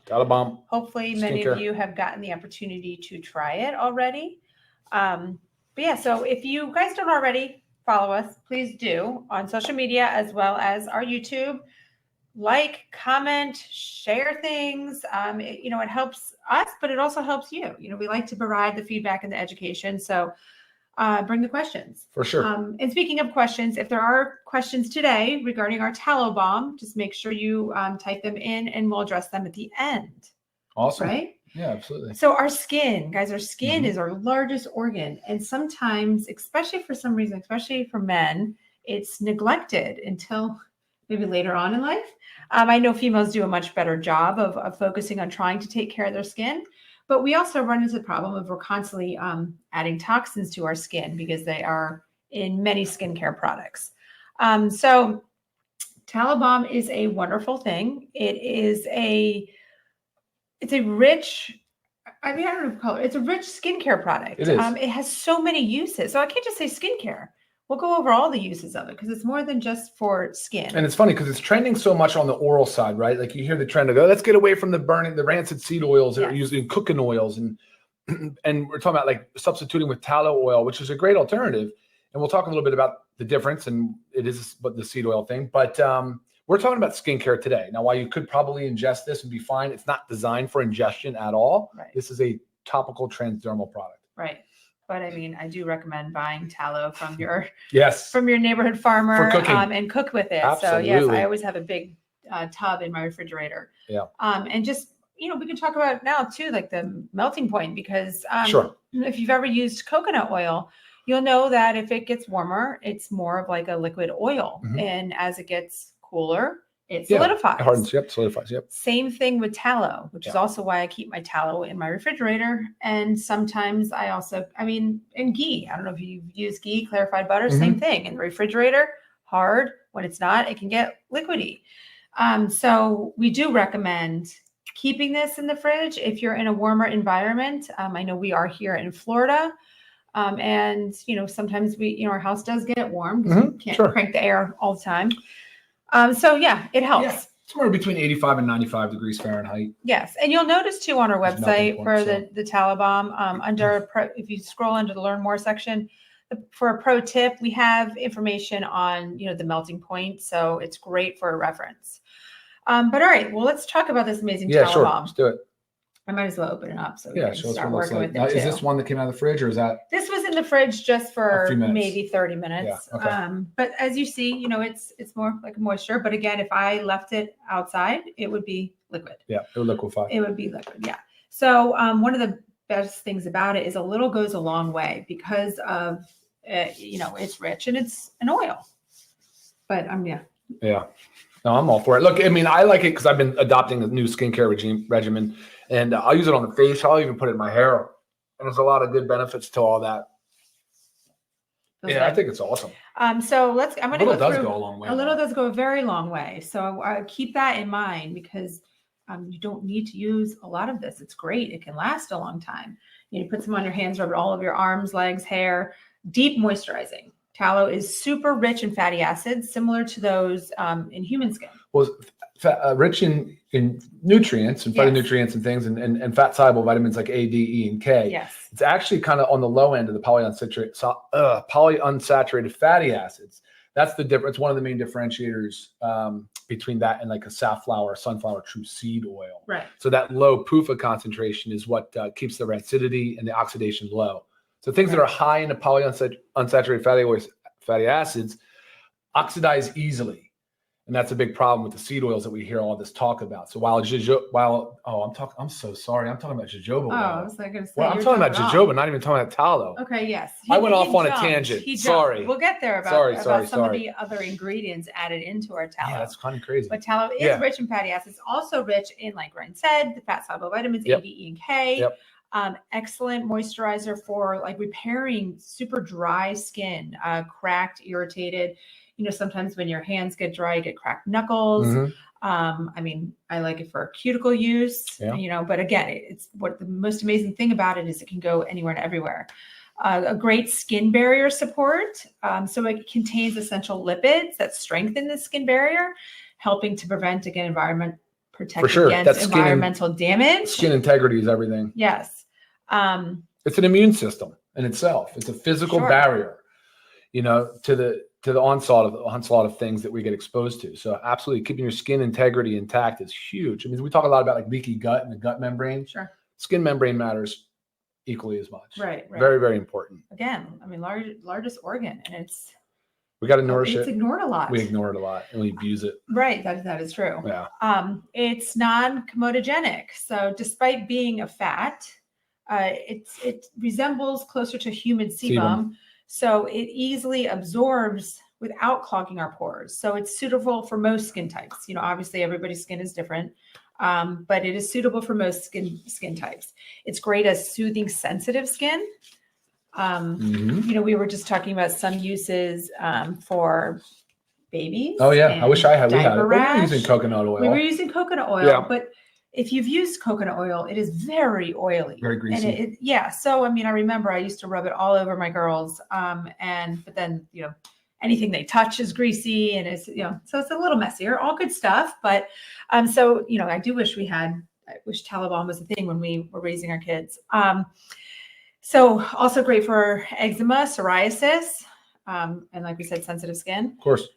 Tallow Balm. Hopefully many of you have gotten the opportunity to try it already. But yeah, so if you guys don't already follow us, please do on social media as well as our YouTube. Like, comment, share things. It helps us, but it also helps you. We like to provide the feedback and the education. So bring the questions. For sure. And speaking of questions, if there are questions today regarding our Tallow Balm, just make sure you type them in and we'll address them at the end. Awesome. Right? Yeah, absolutely. So our skin, guys, our skin is our largest organ. And sometimes, especially for some reason, especially for men, it's neglected until maybe later on in life. I know females do a much better job of focusing on trying to take care of their skin, but we also run into the problem of we're constantly adding toxins to our skin because they are in many skincare products. So Tallow Balm is a wonderful thing. It's a rich, I don't know what to call it. It's a rich skincare product. It is. It has so many uses. So I can't just say skincare. We'll go over all the uses of it because it's more than just for skin. And it's funny because it's trending so much on the oral side, right? Like you hear the trend of, let's get away from the rancid seed oils that are used in cooking oils. And we're talking about like substituting with tallow oil, which is a great alternative. And we'll talk a little bit about the difference, and it is the seed oil thing. But we're talking about skincare today. Now, while you could probably ingest this and be fine, it's not designed for ingestion at all. Right. This is a topical transdermal product. Right. But I mean, I do recommend buying tallow from your neighborhood farmer for cooking. And cook with it. Absolutely. So yes, I always have a big tub in my refrigerator. Yeah. And just, we can talk about now too, like the melting point, because if you've ever used coconut oil, you'll know that if it gets warmer, it's more of like a liquid oil. Mm-hmm. And as it gets cooler, it solidifies. It hardens, solidifies, Same thing with tallow, which is also why I keep my tallow in my refrigerator. And sometimes I also, in ghee, I don't know if you've used ghee, clarified butter, same thing. In the refrigerator, hard. When it's not, it can get liquidy. So we do recommend keeping this in the fridge if you're in a warmer environment. I know we are here in Florida. And, sometimes our house does get warm because we can't crank the air all the time. So yeah, it helps. Yeah, somewhere between 85 and 95 degrees Fahrenheit. Yes. And you'll notice too on our website for the Tallow Balm, if you scroll under the Learn More section, for a pro tip, we have information on, the melting point. So it's great for a reference. But all right, well, let's talk about this amazing Tallow Balm. Let's do it. I might as well open it up so we can start working with it. Now, is this one that came out of the fridge, or is that? This was in the fridge just for maybe 30 minutes. Yeah, okay. But as you see, it's more like a moisture. But again, if I left it outside, it would be liquid. Yeah, it would liquefy. It would be liquid, yeah. So one of the best things about it is a little goes a long way because of, it's rich and it's an oil. But Yeah. No, I'm all for it. Look, I like it because I've been adopting a new skincare regimen. And I'll use it on the face. I'll even put it in my hair. And there's a lot of good benefits to all that. I think it's awesome. So I'm going to go through. A little does go a long way. A little does go a very long way. So keep that in mind because you don't need to use a lot of this. It's great. It can last a long time. You put some on your hands, rub it all over your arms, legs, hair. Deep moisturizing. Tallow is super rich in fatty acids, similar to those in human skin. Well, rich in nutrients and phytonutrients and things and fat soluble vitamins like A, D, E, and K. Yes. It's actually kind of on the low end of the polyunsaturated fatty acids. That's the difference. One of the main differentiators between that and like a sunflower true seed oil. Right. So that low PUFA concentration is what keeps the rancidity and the oxidation low. So things that are high in the polyunsaturated fatty acids oxidize easily. And that's a big problem with the seed oils that we hear all this talk about. So I'm so sorry. I'm talking about jojoba oil. Oh, I was going to say. Well, I'm talking about jojoba, not even talking about tallow. Okay, yes. I went off on a tangent. Sorry. We'll get there about some of the other ingredients added into our tallow. Yeah, that's kind of crazy. But tallow is rich in fatty acids, also rich in, like Ryan said, the fat soluble vitamins, A, D, E, and K. Yep. Excellent moisturizer for like repairing super dry skin, cracked, irritated. Sometimes when your hands get dry, you get cracked knuckles. Mm-hmm. I like it for cuticle use, but again, it's what the most amazing thing about it is it can go anywhere and everywhere. A great skin barrier support. So it contains essential lipids that strengthen the skin barrier, helping to prevent, again, environment protect sure. against environmental damage. Skin integrity is everything. Yes. It's an immune system in itself. It's a physical barrier, you know, to the onslaught of things that we get exposed to. So absolutely keeping your skin integrity intact is huge. I mean, we talk a lot about like leaky gut and the gut membrane. Sure. Skin membrane matters equally as much. Right. Very, very important. Again, I mean, largest organ, and we got to nourish it. It's ignored a lot. We ignore it a lot and we abuse it. Right. That is true. Yeah. It's non-comedogenic. So despite being a fat, it resembles closer to human sebum. So it easily absorbs without clogging our pores. So it's suitable for most skin types. You know, obviously everybody's skin is different, but it is suitable for most skin types. It's great as soothing sensitive skin. You know, we were just talking about some uses for babies. Oh yeah, I wish I had. We were using coconut oil. We were using coconut oil, but if you've used coconut oil, it is very oily, very greasy. And yeah. So I mean, I remember I used to rub it all over my girls, but then you know, anything they touch is greasy, and it's so it's a little messier. All good stuff, but so you know, I wish Tallow Balm was a thing when we were raising our kids. So also great for eczema, psoriasis, and like we said, sensitive skin. Of course.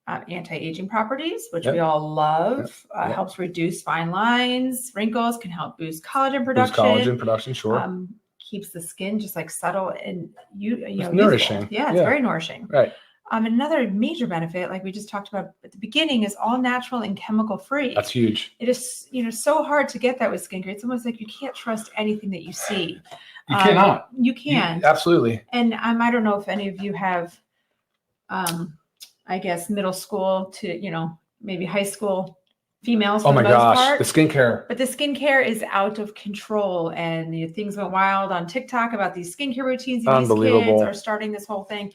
Anti-aging properties, which we all love. Helps reduce fine lines, wrinkles, can help boost collagen production. Sure. Keeps the skin just like subtle and nourishing. Yeah, it's very nourishing. Right. Another major benefit, like we just talked about at the beginning, is all natural and chemical free. That's huge. It is, so hard to get that with skincare. It's almost like you can't trust anything that you see. You cannot. You can. Absolutely. And I don't know if any of you have, I guess, middle school to, maybe high school females. Oh my gosh, the skincare. But the skincare is out of control, and things went wild on TikTok about these skincare routines. And these kids are starting this whole thing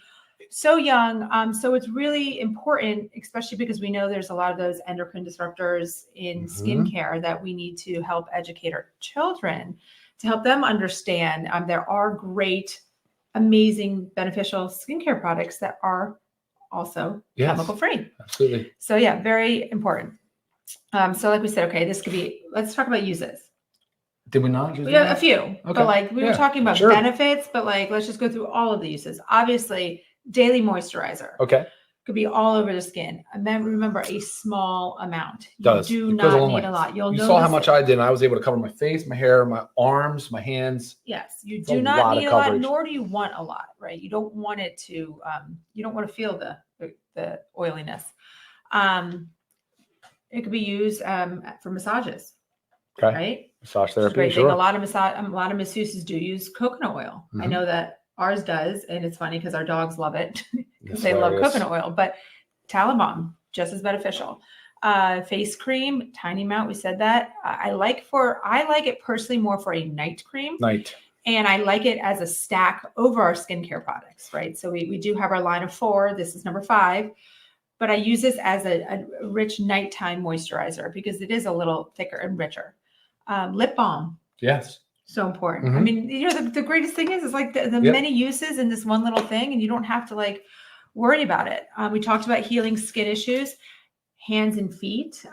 so young. So it's really important, especially because we know there's a lot of those endocrine disruptors in skincare that we need to help educate our children to help them understand. There are great, amazing, beneficial skincare products that are also chemical free. Absolutely. So yeah, very important. So like we said, okay, let's talk about uses. Did we not? We have a few, okay. But like we were talking about benefits, but like, let's just go through all of the uses. Obviously, daily moisturizer. Okay. Could be all over the skin. And then remember, a small amount. You do not need a lot. You saw how much I did, and I was able to cover my face, my hair, my arms, my hands. Yes, you do not need a lot, nor do you want a lot, right? You don't want it to, you don't want to feel the oiliness. It could be used for massages. Okay. Right? Massage therapy. Great thing. A lot of masseuses do use coconut oil. I know that ours does, and it's funny because our dogs love it because they love coconut oil. But Tallow Balm, just as beneficial. Face cream, tiny amount. We said that. I like it personally more for a night cream. And I like it as a stack over our skincare products, right? So we do have our line of 4. This is number 5. But I use this as a rich nighttime moisturizer because it is a little thicker and richer. Lip balm. Yes. So important. I mean, the greatest thing is like the many uses in this one little thing, and you don't have to like worry about it. We talked about healing skin issues, hands and feet.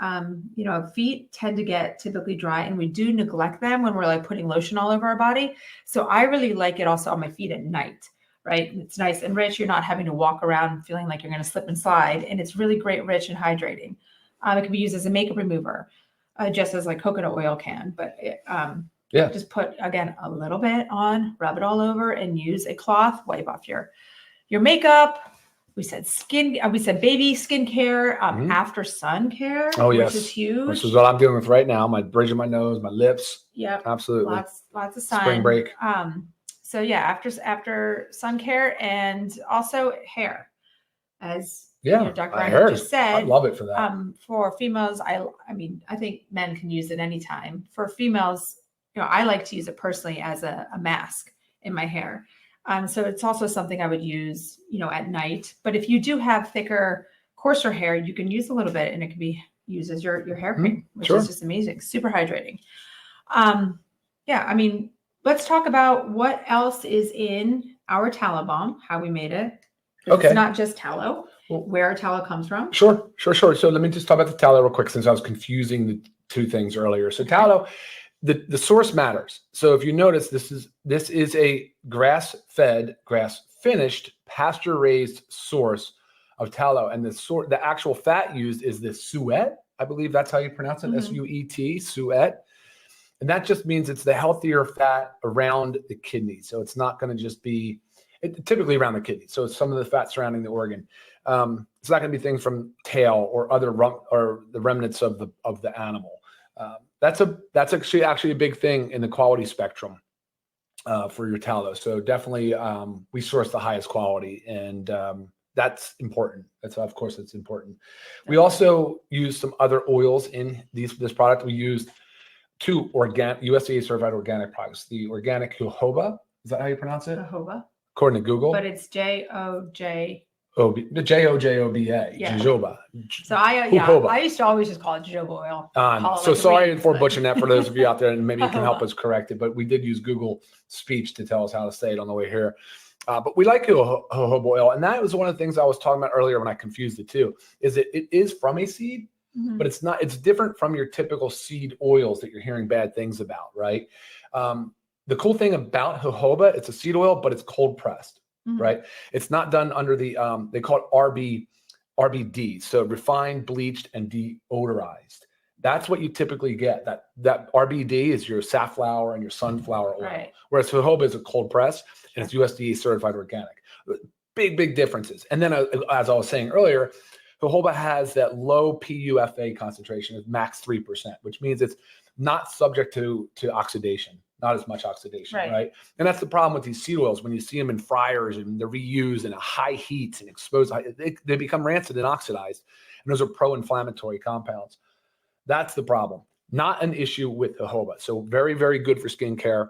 Feet tend to get typically dry, and we do neglect them when we're like putting lotion all over our body. So I really like it also on my feet at night, right? It's nice and rich. You're not having to walk around feeling like you're going to slip and slide, and it's really great, rich and hydrating. It can be used as a makeup remover, just as like coconut oil can, but just put, again, a little bit on, rub it all over, and use a cloth, wipe off your makeup. We said baby skincare, after sun care, which is huge. Which is what I'm dealing with right now. My bridge of my nose, my lips. Yep. Absolutely. Lots of sun. Spring break. So yeah, after sun care, and also hair, as Dr. Ryan just said. I love it for that. For females, I mean, I think men can use it anytime. For females, I like to use it personally as a mask in my hair. So it's also something I would use, at night. But if you do have thicker, coarser hair, you can use a little bit, and it can be used as your hair cream, which is just amazing, super hydrating. I mean, let's talk about what else is in our Tallow Balm, how we made it. Okay. It's not just tallow, where our tallow comes from. Sure. So let me just talk about the tallow real quick, since I was confusing the two things earlier. So tallow, the source matters. So if you notice, this is a grass-fed, grass-finished, pasture-raised source of tallow, and the actual fat used is the suet. I believe that's how you pronounce it, S-U-E-T, suet. And that just means it's the healthier fat around the kidney. So it's not going to just be typically around the kidney. So it's some of the fat surrounding the organ. It's not going to be things from tail or other or the remnants of the animal. That's actually a big thing in the quality spectrum for your tallow. So definitely we source the highest quality, and that's important. Of course, it's important. We also use some other oils in this product. We used two USDA certified organic products. The organic jojoba, is that how you pronounce it? Jojoba. According to Google. But it's J-O-J. The J-O-J-O-B-A, jojoba. So I used to always just call it jojoba oil. So sorry for butchering that for those of you out there, and maybe you can help us correct it. But we did use Google speech to tell us how to say it on the way here. But we like jojoba oil, and that was one of the things I was talking about earlier when I confused the two. Is it is from a seed, but it's not. It's different from your typical seed oils that you're hearing bad things about, right? The cool thing about jojoba, it's a seed oil, but it's cold pressed, right? It's not done under the they call it RBD, so refined, bleached, and deodorized. That's what you typically get. That RBD is your safflower and your sunflower oil, right. Whereas jojoba is a cold press and it's USDA certified organic. Big differences. And then as I was saying earlier, jojoba has that low PUFA concentration of max 3%, which means it's not subject to oxidation, not as much oxidation, right? And that's the problem with these seed oils. When you see them in fryers and they're reused in a high heat and exposed, they become rancid and oxidized. And those are pro-inflammatory compounds. That's the problem. Not an issue with jojoba. So very, very good for skincare.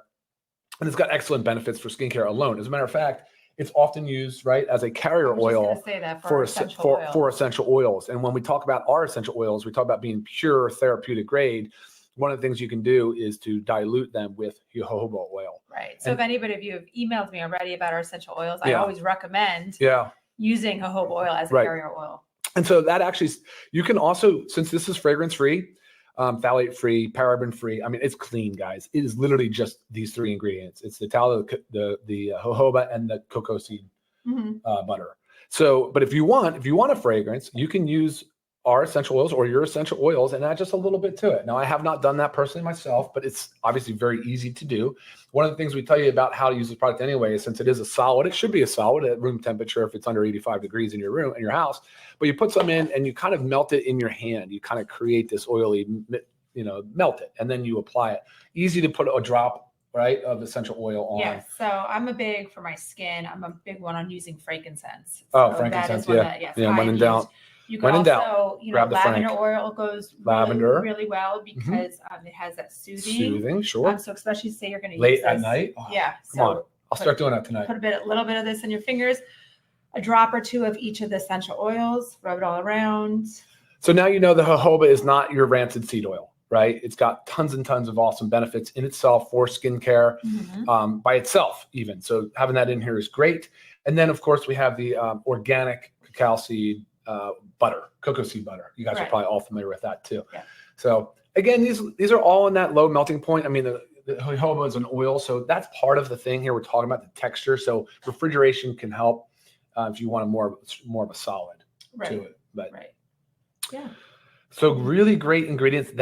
And it's got excellent benefits for skincare alone. As a matter of fact, it's often used, right, as a carrier oil for essential oils. And when we talk about our essential oils, we talk about being pure therapeutic grade. One of the things you can do is to dilute them with jojoba oil. Right. So if anybody of you have emailed me already about our essential oils, I always recommend using jojoba oil as a carrier oil. And so that actually, you can also, since this is fragrance-free, phthalate-free, paraben-free, I mean, it's clean, guys. It is literally just these three ingredients. It's the tallow, the jojoba, and the cocoa seed butter. So, but if you want a fragrance, you can use our essential oils or your essential oils and add just a little bit to it. Now, I have not done that personally myself, but it's obviously very easy to do. One of the things we tell you about how to use this product anyway is, since it is a solid, it should be a solid at room temperature if it's under 85 degrees in your room, in your house. But you put some in and you kind of melt it in your hand. You kind of create this oily, melt it, and then you apply it. Easy to put a drop, right, of essential oil on. Yes. So I'm for my skin, I'm a big one on using frankincense. So frankincense, when in doubt. You can also, lavender oil goes really well because it has that soothing. Sure. So especially say you're going to use late at night. Oh, come on. I'll start doing that tonight. Put a little bit of this in your fingers, a drop or two of each of the essential oils, rub it all around. So now you know the jojoba is not your rancid seed oil, right? It's got tons and tons of awesome benefits in itself for skincare, by itself even. So having that in here is great. And then of course we have the organic cacao seed butter, cocoa seed butter. You guys are probably all familiar with that too. Yeah. So again, these are all in that low melting point. I mean, the jojoba is an oil, so that's part of the thing here. We're talking about the texture. So refrigeration can help if you want more of a solid to it. But so really great ingredients.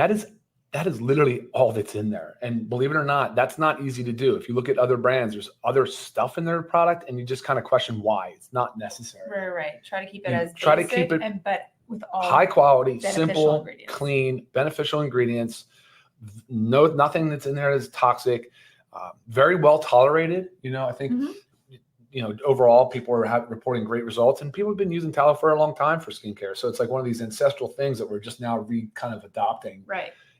That is literally all that's in there. And believe it or not, that's not easy to do. If you look at other brands, there's other stuff in their product and you just kind of question why. It's not necessary. Right. Try to keep it as basic, but with all high quality, simple, clean, beneficial ingredients. Nothing that's in there is toxic. Very well tolerated. I think overall people are reporting great results, and people have been using tallow for a long time for skincare. So it's like one of these ancestral things that we're just now kind of adopting.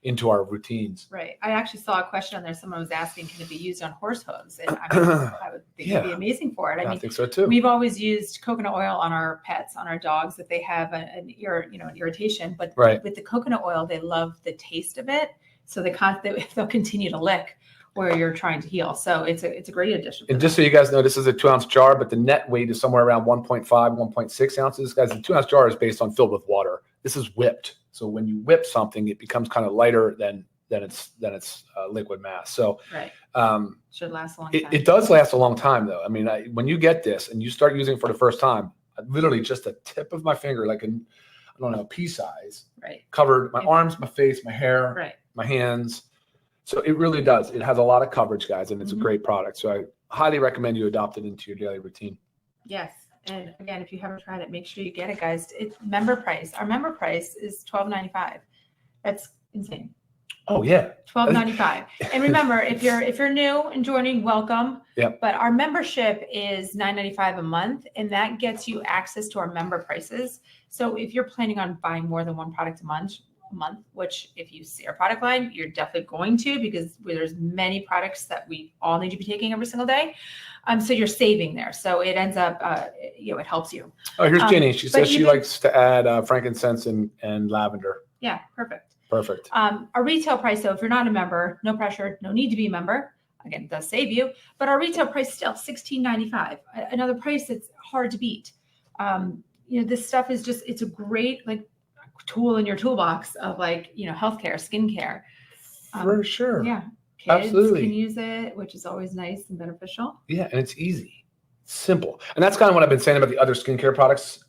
Into our routines. Right. I actually saw a question on there. Someone was asking, can it be used on horse hooves? And I would think it'd be amazing for it. I think so too. We've always used coconut oil on our pets, on our dogs, if they have an irritation. But with the coconut oil, they love the taste of it. So they'll continue to lick where you're trying to heal. So it's a great addition. And just so you guys know, this is a 2-ounce jar, but the net weight is somewhere around 1.5, 1.6 ounces. Guys, the 2-ounce jar is filled with water. This is whipped. So when you whip something, it becomes kind of lighter than its liquid mass. So Right. Should last a long time. It does last a long time, though. I mean, when you get this and you start using it for the first time, literally just the tip of my finger, like I don't know, pea size, right, covered my arms, my face, my hair, right, my hands. So it really does. It has a lot of coverage, guys, and it's a great product. So I highly recommend you adopt it into your daily routine. Yes. And again, if you haven't tried it, make sure you get it, guys. It's member price. Our member price is $12.95. That's insane. Oh yeah, $12.95. And remember, if you're new and joining, welcome. Yep. But our membership is $9.95 a month, and that gets you access to our member prices. So if you're planning on buying more than one product a month, which if you see our product line, you're definitely going to, because there's many products that we all need to be taking every single day. So you're saving there. So it ends up, it helps you. Oh, here's Jenny. She says she likes to add frankincense and lavender. Yeah, perfect. Perfect. Our retail price, though, if you're not a member, no pressure, no need to be a member. Again, it does save you, but our retail price still $16.95. Another price that's hard to beat. This stuff is just, it's a great tool in your toolbox of healthcare, skincare. For sure. Yeah. Kids Absolutely. can use it, which is always nice and beneficial. Yeah, and it's easy, simple, and that's kind of what I've been saying about the other skincare products.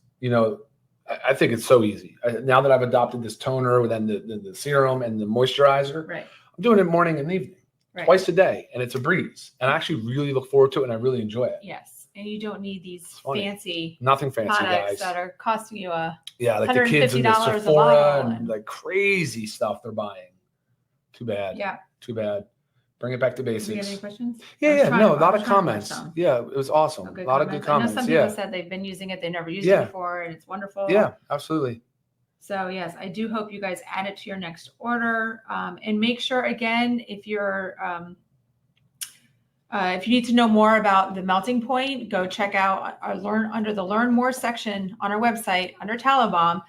I think it's so easy. Now that I've adopted this toner, then the serum and the moisturizer, right, I'm doing it morning and evening, twice a day, and it's a breeze. And I actually really look forward to it, and I really enjoy it. Yes, and you don't need these fancy, nothing fancy, products guys, that are costing you like the kids in the Sephora and like crazy stuff they're buying. Too bad. Yeah. Too bad. Bring it back to basics. Do you have any questions? Yeah. No, a lot of comments. Yeah, it was awesome. A lot of good comments. I know some people said they've been using it. They never used it before, and it's wonderful. Yeah, absolutely. So yes, I do hope you guys add it to your next order. And make sure, again, if you're if you need to know more about the melting point, go check out under the Learn More section on our website under Tallow Balm.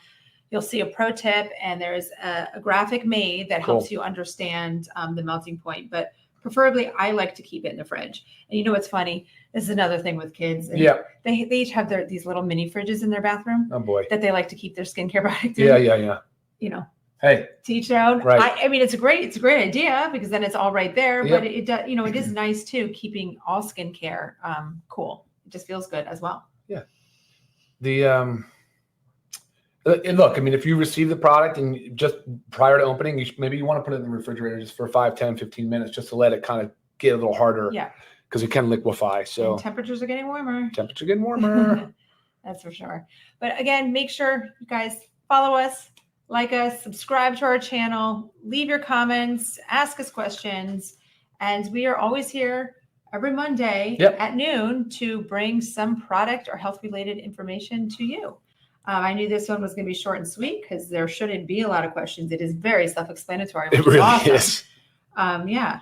You'll see a pro tip, and there's a graphic made that helps you understand the melting point. But preferably, I like to keep it in the fridge. And you know what's funny? This is another thing with kids. They each have these little mini fridges in their bathroom. Oh boy. That they like to keep their skincare products in. Yeah. Hey. To each their own. Right. I mean, it's a great idea, because then it's all right there. Yep. But it does, it is nice too, keeping all skincare cool. It just feels good as well. Yeah. And look, I mean, if you receive the product and just prior to opening, maybe you want to put it in the refrigerator just for 5, 10, 15 minutes, just to let it kind of get a little harder. Yeah. Because it can liquefy. So and temperatures are getting warmer. That's for sure. But again, make sure you guys follow us, like us, subscribe to our channel, leave your comments, ask us questions. And we are always here every Monday at noon to bring some product or health related information to you. I knew this one was going to be short and sweet because there shouldn't be a lot of questions. It is very self-explanatory. It really is. Yeah.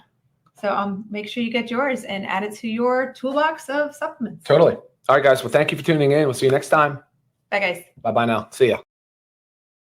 So make sure you get yours and add it to your toolbox of supplements. Totally. All right, guys. Well, thank you for tuning in. We'll see you next time. Bye, guys. Bye-bye now. See ya.